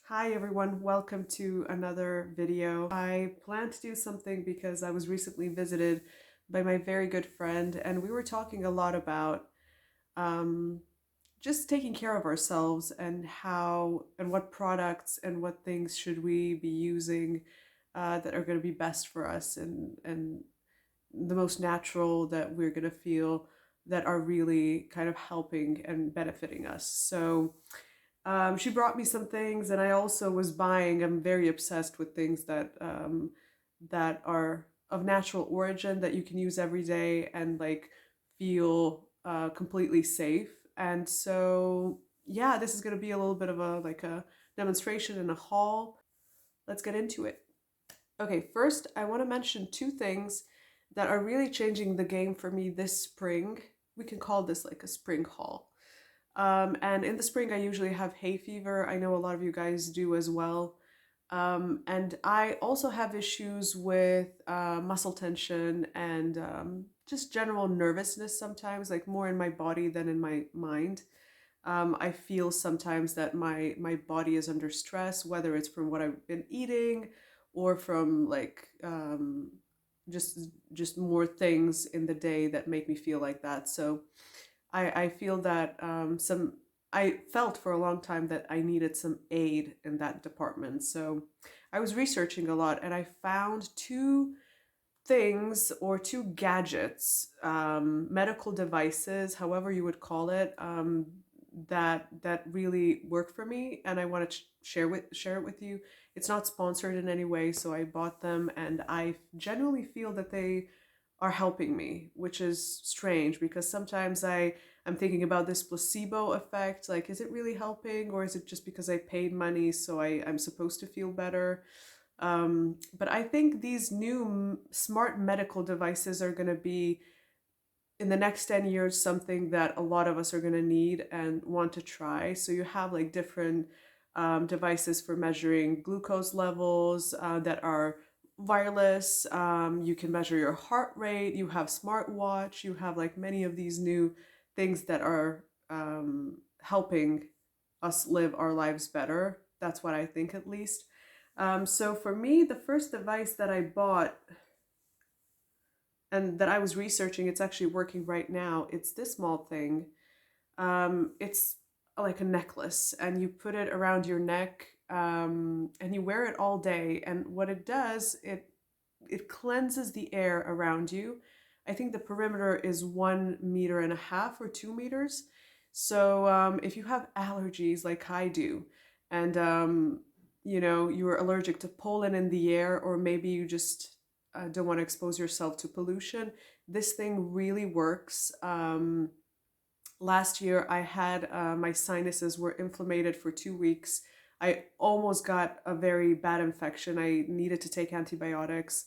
Hi everyone, welcome to another video. I plan to do something because I was recently visited by my very good friend and we were talking a lot about um, just taking care of ourselves and how and what products and what things should we be using that are going to be best for us and the most natural that we're going to feel that are really kind of helping and benefiting us. She brought me some things, and I also was buying. I'm very obsessed with things that are of natural origin that you can use every day and like feel completely safe. And so, yeah, this is going to be a little bit of a demonstration and a haul. Let's get into it. Okay, first, I want to mention two things that are really changing the game for me this spring. We can call this like a spring haul. And in the spring, I usually have hay fever. I know a lot of you guys do as well. And I also have issues with muscle tension and just general nervousness sometimes, like more in my body than in my mind. I feel sometimes that my body is under stress, whether it's from what I've been eating or from just more things in the day that make me feel like that. So I feel that I felt for a long time that I needed some aid in that department. So I was researching a lot and I found two things or two gadgets, medical devices, however you would call it, that really work for me, and I want to share it with you. It's not sponsored in any way, so I bought them, and I genuinely feel that they are helping me, which is strange because sometimes I'm thinking about this placebo effect, like is it really helping or is it just because I paid money so I'm supposed to feel better? But I think these new smart medical devices are going to be in the next 10 years something that a lot of us are going to need and want to try. So you have like different devices for measuring glucose levels that are wireless. You can measure your heart rate. You have smartwatch. You have like many of these new things that are helping us live our lives better. That's what I think, at least. So for me, the first device that I bought and that I was researching, it's actually working right now. It's this small thing. It's like a necklace, and you put it around your neck, and you wear it all day. And what it does, it cleanses the air around you. I think the perimeter is 1.5 meters or 2 meters. So if you have allergies like I do, and you're allergic to pollen in the air, or maybe you just don't want to expose yourself to pollution, this thing really works. Last year I had my sinuses were inflamed for 2 weeks. I almost got a very bad infection. I needed to take antibiotics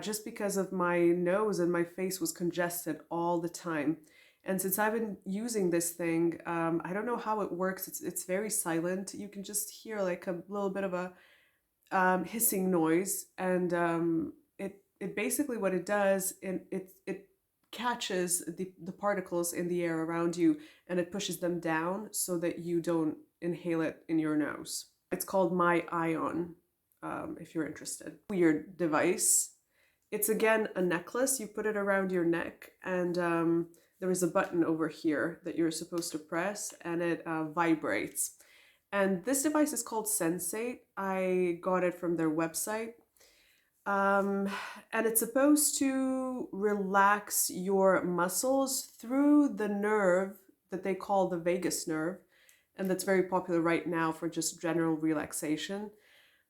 just because of my nose, and my face was congested all the time. And since I've been using this thing, I don't know how it works. It's very silent. You can just hear like a little bit of a hissing noise, and it basically what it does, it catches the particles in the air around you and it pushes them down so that you don't inhale it in your nose. It's called MyIon, if you're interested. Weird device. It's again a necklace. You put it around your neck, and there is a button over here that you're supposed to press, and it vibrates. And this device is called Sensate. I got it from their website. Um, and it's supposed to relax your muscles through the nerve that they call the vagus nerve. And that's very popular right now for just general relaxation.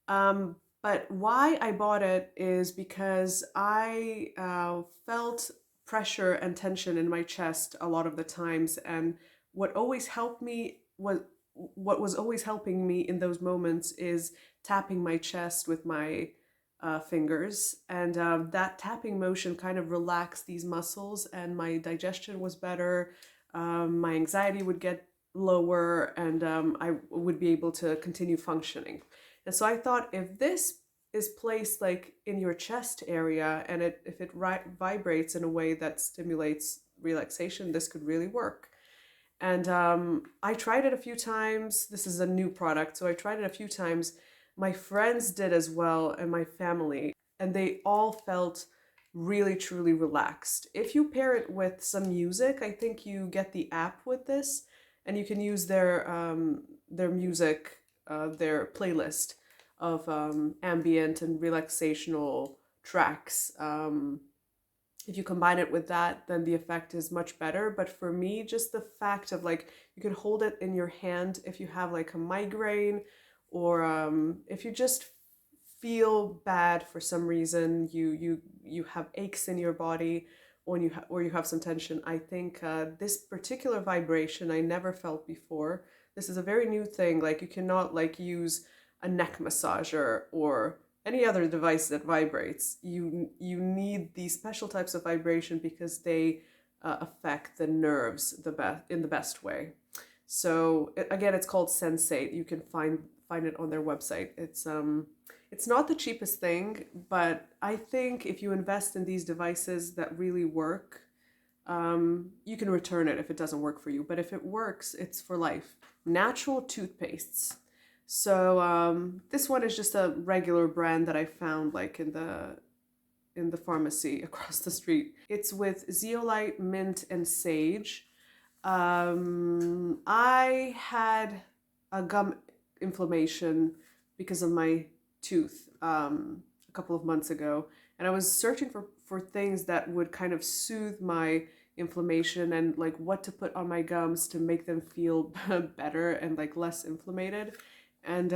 But why I bought it is because I felt pressure and tension in my chest a lot of the times. And what always helped me was what was always helping me in those moments is tapping my chest with my fingers, and that tapping motion kind of relaxed these muscles, and my digestion was better. My anxiety would get lower, and I would be able to continue functioning. And so I thought, if this is placed like in your chest area, and if it vibrates in a way that stimulates relaxation, this could really work. And I tried it a few times. This is a new product, so I tried it a few times. My friends did as well, and my family, and they all felt really truly relaxed. If you pair it with some music, I think you get the app with this, and you can use their music, their playlist of ambient and relaxational tracks. If you combine it with that, then the effect is much better. But for me, just the fact of like, you can hold it in your hand if you have like a migraine, or if you just feel bad for some reason, you have aches in your body, or you have some tension. I think this particular vibration I never felt before. This is a very new thing. Like, you cannot like use a neck massager or any other device that vibrates. You need these special types of vibration because they affect the nerves in the best way. So again, it's called Sensate. You can find it on their website. It's not the cheapest thing, but I think if you invest in these devices that really work, you can return it if it doesn't work for you. But if it works, it's for life. Natural toothpastes. So this one is just a regular brand that I found like in the pharmacy across the street. It's with zeolite, mint, and sage. I had a gum inflammation because of my tooth a couple of months ago, and I was searching for things that would kind of soothe my inflammation and like what to put on my gums to make them feel better and like less inflamed. And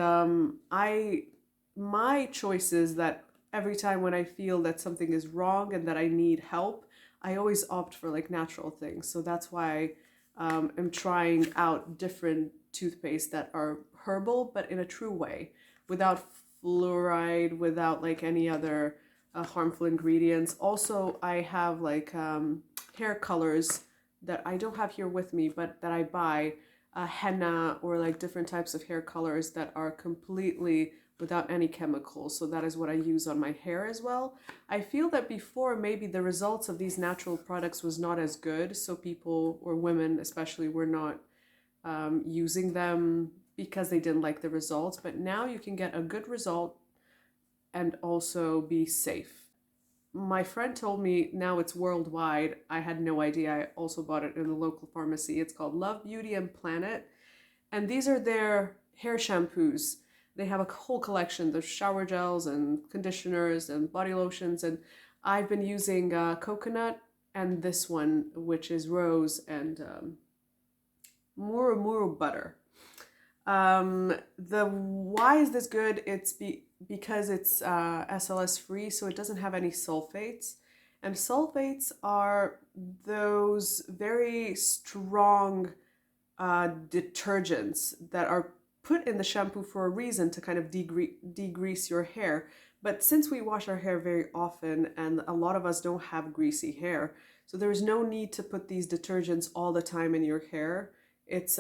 my choice is that every time when I feel that something is wrong and that I need help, I always opt for like natural things. So that's why I'm trying out different toothpaste that are herbal, but in a true way, without fluoride, without like any other harmful ingredients. Also, I have like hair colors that I don't have here with me, but that I buy, henna or like different types of hair colors that are completely without any chemicals. So that is what I use on my hair as well. I feel that before maybe the results of these natural products was not as good, so people, or women especially, were not using them because they didn't like the results. But now you can get a good result and also be safe. My friend told me now it's worldwide. I had no idea. I also bought it in the local pharmacy. It's called Love, Beauty, and Planet. And these are their hair shampoos. They have a whole collection. There's shower gels and conditioners and body lotions. And I've been using coconut and this one, which is rose and muru butter. Why is this good? It's because it's SLS free, so it doesn't have any sulfates. And sulfates are those very strong detergents that are put in the shampoo for a reason, to kind of degrease your hair. But since we wash our hair very often, and a lot of us don't have greasy hair, so there's no need to put these detergents all the time in your hair. It's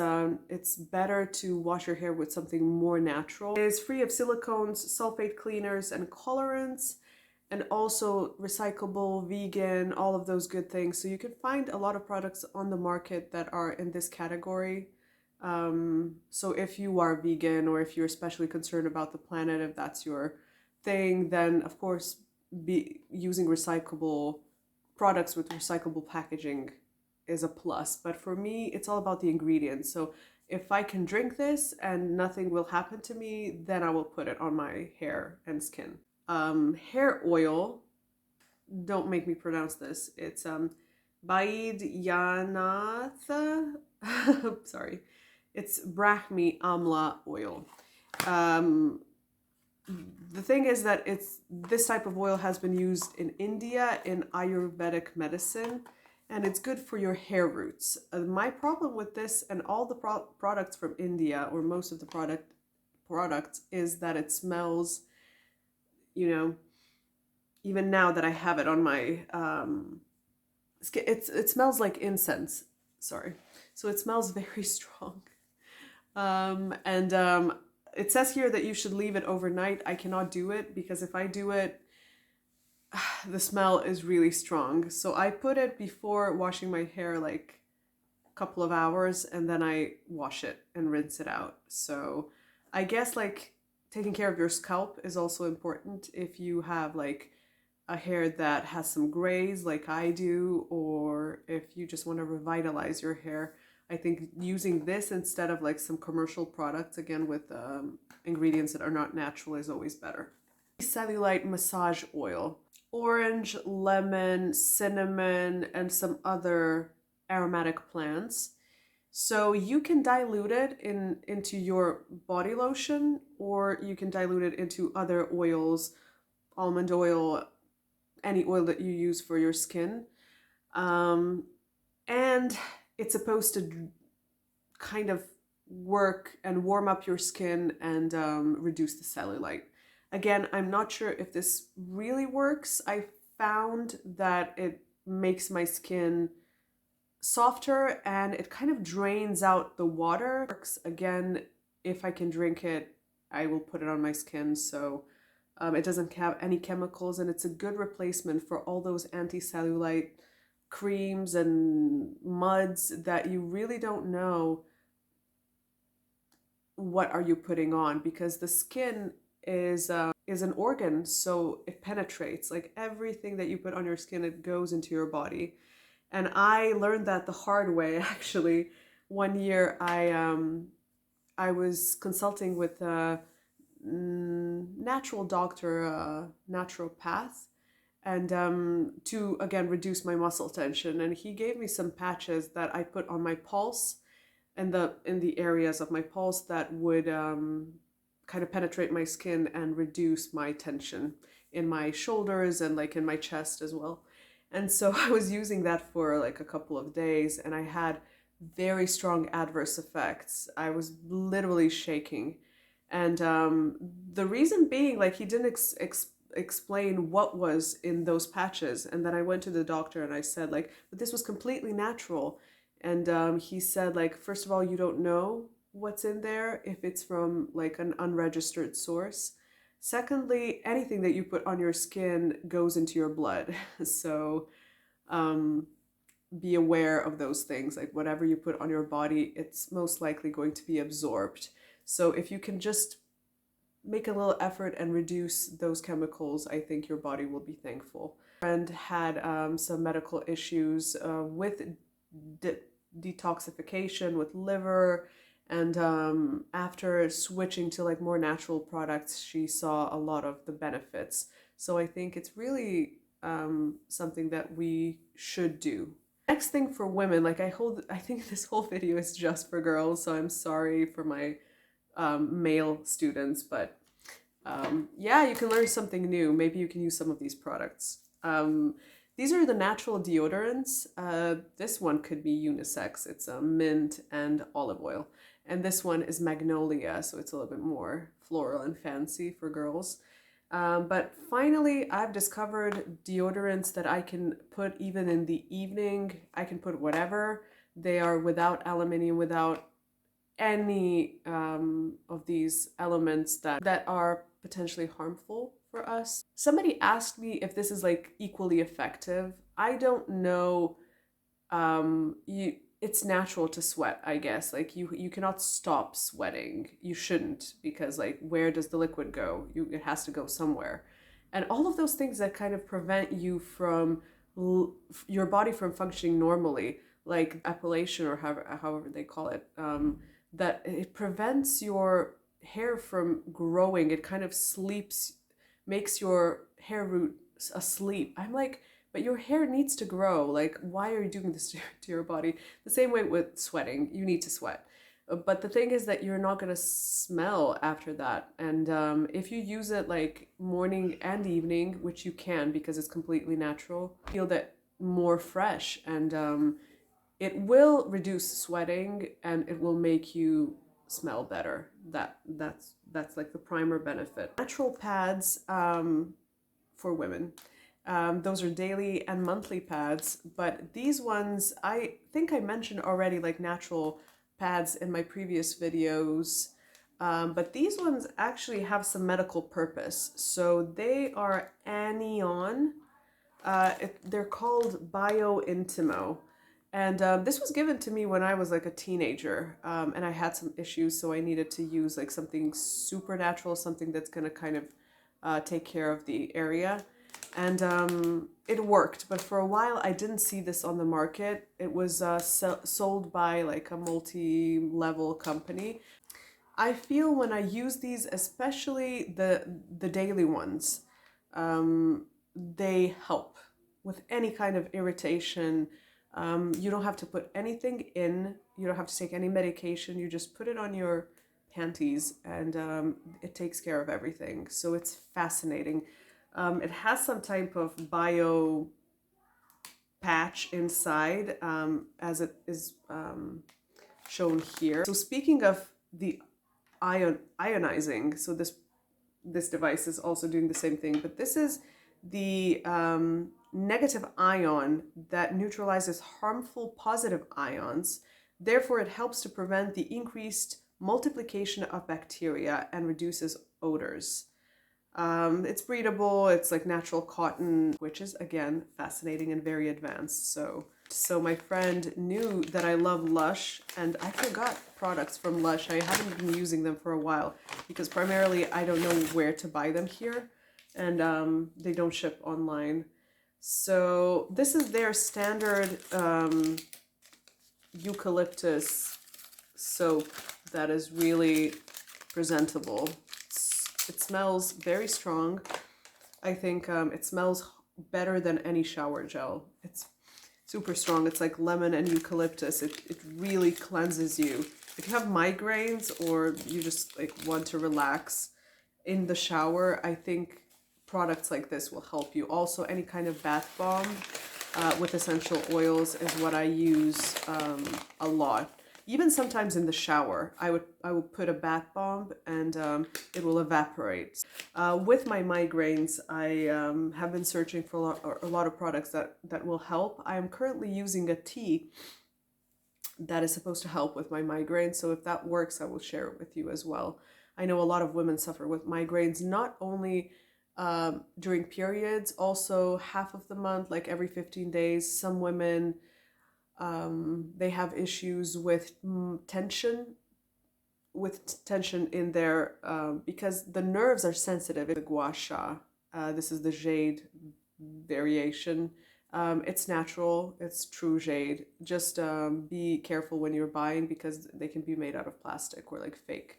better to wash your hair with something more natural. It is free of silicones, sulfate cleaners, and colorants, and also recyclable, vegan, all of those good things. So you can find a lot of products on the market that are in this category. So if you are vegan, or if you're especially concerned about the planet, if that's your thing, then of course be using recyclable products with recyclable packaging is a plus. But for me, it's all about the ingredients. So if I can drink this and nothing will happen to me, then I will put it on my hair and skin. Hair oil, don't make me pronounce this. It's Baidyanath. Sorry. It's Brahmi Amla oil. The thing is that this type of oil has been used in India in Ayurvedic medicine, and it's good for your hair roots. My problem with this and all the products from India, or most of the products, is that it smells, even now that I have it on my skin, it smells like incense. Sorry. So it smells very strong. It says here that you should leave it overnight. I cannot do it because if I do it, the smell is really strong. So I put it before washing my hair, like couple of hours and then I wash it and rinse it out. So I guess like taking care of your scalp is also important if you have like a hair that has some grays like I do, or if you just want to revitalize your hair. I think using this instead of like some commercial products, again with ingredients that are not natural, is always better. Cellulite massage oil. Orange, lemon, cinnamon, and some other aromatic plants. So you can dilute it into your body lotion, or you can dilute it into other oils, almond oil, any oil that you use for your skin. And it's supposed to kind of work and warm up your skin and reduce the cellulite. Again, I'm not sure if this really works. I found that it makes my skin softer and it kind of drains out the water. Again, if I can drink it, I will put it on my skin so it doesn't have any chemicals, and it's a good replacement for all those anti-cellulite creams and muds that you really don't know what are you putting on, because the skin is an organ, so it penetrates. Like everything that you put on your skin, it goes into your body. And I learned that the hard way actually. One year I was consulting with a natural doctor, naturopath, and to again reduce my muscle tension, and he gave me some patches that I put on my pulse and in the areas of my pulse that would kind of penetrate my skin and reduce my tension in my shoulders and like in my chest as well. And so I was using that for like a couple of days, and I had very strong adverse effects. I was literally shaking. And the reason being, like, he didn't explain what was in those patches. And then I went to the doctor and I said, like, but this was completely natural. And he said, like, first of all, you don't know what's in there if it's from like an unregistered source. Secondly, anything that you put on your skin goes into your blood. So be aware of those things. Like whatever you put on your body, it's most likely going to be absorbed. So if you can just make a little effort and reduce those chemicals, I think your body will be thankful. A friend had some medical issues with detoxification, with liver, and after switching to like more natural products, she saw a lot of the benefits. So I think it's really something that we should do. Next thing for women, like I think this whole video is just for girls, so I'm sorry for my male students, but yeah, you can learn something new. Maybe you can use some of these products. These are the natural deodorants. This one could be unisex. It's mint and olive oil. And this one is magnolia, so it's a little bit more floral and fancy for girls. But finally, I've discovered deodorants that I can put even in the evening. I can put whatever. They are without aluminium, without any of these elements that are potentially harmful for us. Somebody asked me if this is like equally effective. I don't know. It's natural to sweat, I guess. Like you cannot stop sweating. You shouldn't, because like where does the liquid go? It has to go somewhere. And all of those things that kind of prevent you from your body from functioning normally, like epilation or however they call it, that it prevents your hair from growing. It kind of makes your hair root asleep. I'm like, but your hair needs to grow. Like, why are you doing this to your body? The same way with sweating, you need to sweat. But the thing is that you're not gonna smell after that. And if you use it like morning and evening, which you can because it's completely natural, feel that more fresh, and it will reduce sweating and it will make you smell better. That's like the primer benefit. Natural pads for women. Those are daily and monthly pads, but these ones, I think I mentioned already like natural pads in my previous videos, but these ones actually have some medical purpose. So they are anion. They're called Biointimo, And this was given to me when I was like a teenager, and I had some issues, so I needed to use like something supernatural, something that's gonna kind of take care of the area. And it worked, but for a while I didn't see this on the market. It was sold by like a multi-level company. I feel when I use these, especially the daily ones, they help with any kind of irritation. You don't have to put anything in. You don't have to take any medication. You just put it on your panties, and it takes care of everything. So it's fascinating. It has some type of bio patch inside, as it is shown here. So speaking of the ionizing, so this device is also doing the same thing, but this is the negative ion that neutralizes harmful positive ions. Therefore, it helps to prevent the increased multiplication of bacteria and reduces odors. It's breathable, it's like natural cotton, which is again fascinating and very advanced. So my friend knew that I love Lush, and I forgot products from Lush. I haven't been using them for a while because primarily I don't know where to buy them here, and they don't ship online. So this is their standard eucalyptus soap that is really presentable. It smells very strong. I think it smells better than any shower gel. It's super strong. It's like lemon and eucalyptus. It really cleanses you. If you have migraines or you just like want to relax in the shower, I think products like this will help you. Also, any kind of bath bomb with essential oils is what I use a lot. Even sometimes in the shower, I would put a bath bomb, and it will evaporate. With my migraines, I have been searching for a lot of products that will help. I am currently using a tea that is supposed to help with my migraines, so if that works, I will share it with you as well. I know a lot of women suffer with migraines, not only during periods, also half of the month, like every 15 days. Some women, they have issues with tension in their, because the nerves are sensitive. The gua sha, this is the jade variation. It's natural, it's true jade. Just be careful when you're buying because they can be made out of plastic or like fake.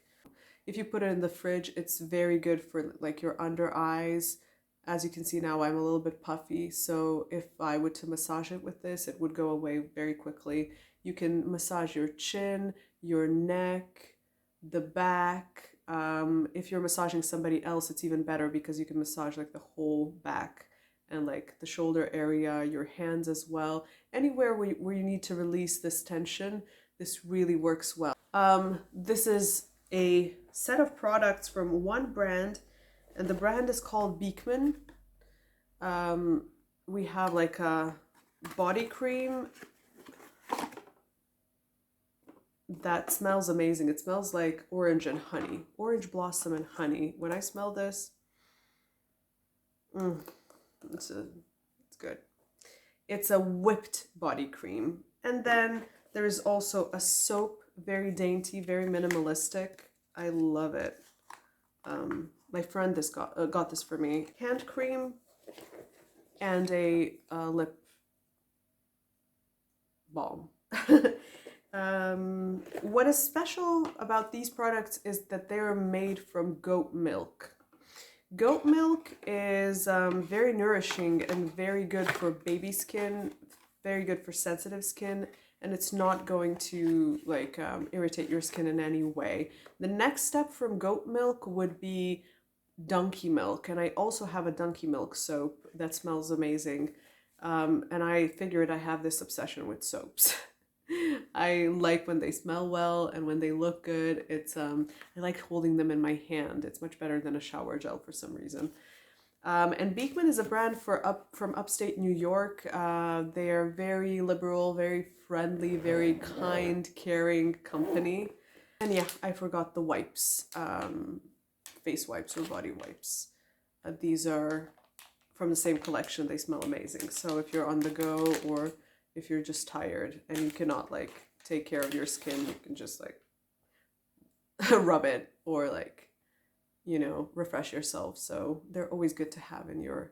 If you put it in the fridge, it's very good for like your under eyes. As you can see now, I'm a little bit puffy, so if I were to massage it with this, it would go away very quickly. You can massage your chin, your neck, the back. If you're massaging somebody else, it's even better because you can massage like the whole back and like the shoulder area, your hands as well. Anywhere where you need to release this tension, this really works well. This is a set of products from one brand, and the brand is called Beekman. We have like a body cream that smells amazing. It smells like orange and honey, orange blossom and honey. When I smell this, it's good. It's a whipped body cream. And then there's also a soap, very dainty, very minimalistic. I love it. My friend got this for me. Hand cream and a lip balm. What is special about these products is that they're made from goat milk. Goat milk is very nourishing and very good for baby skin, very good for sensitive skin, and it's not going to like irritate your skin in any way. The next step from goat milk would be donkey milk, and I also have a donkey milk soap that smells amazing, and I figured I have this obsession with soaps. I like when they smell well and when they look good. It's I like holding them in my hand. It's much better than a shower gel for some reason. And Beekman is a brand from upstate New York. They are very liberal, very friendly, very kind, caring company. And yeah, I forgot the wipes, face wipes or body wipes. These are from the same collection. They smell amazing. So if you're on the go or if you're just tired and you cannot like take care of your skin, you can just like rub it or like, you know, refresh yourself. So they're always good to have in your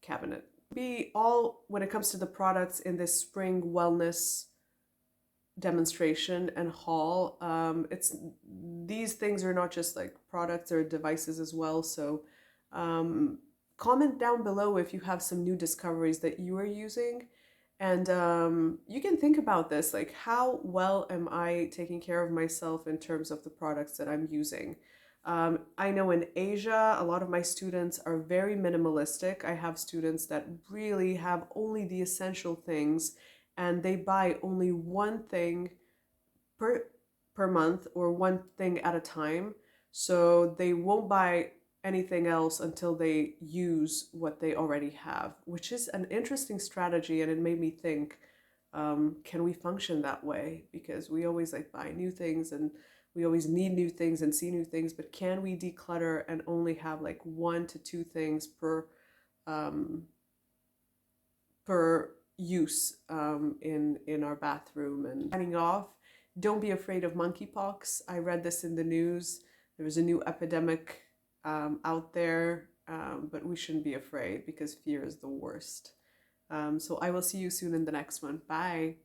cabinet. Be all when it comes to the products in this spring wellness demonstration and haul. It's these things are not just like products, they're devices as well. So comment down below if you have some new discoveries that you are using. And you can think about this, like how well am I taking care of myself in terms of the products that I'm using? I know in Asia, a lot of my students are very minimalistic. I have students that really have only the essential things and they buy only one thing per month or one thing at a time. So they won't buy anything else until they use what they already have, which is an interesting strategy. And it made me think, can we function that way? Because we always like buy new things and we always need new things and see new things, but can we declutter and only have like 1 to 2 things per use in our bathroom? And signing off, don't be afraid of monkeypox. I read this in the news. There was a new epidemic out there, but we shouldn't be afraid because fear is the worst. So I will see you soon in the next one. Bye.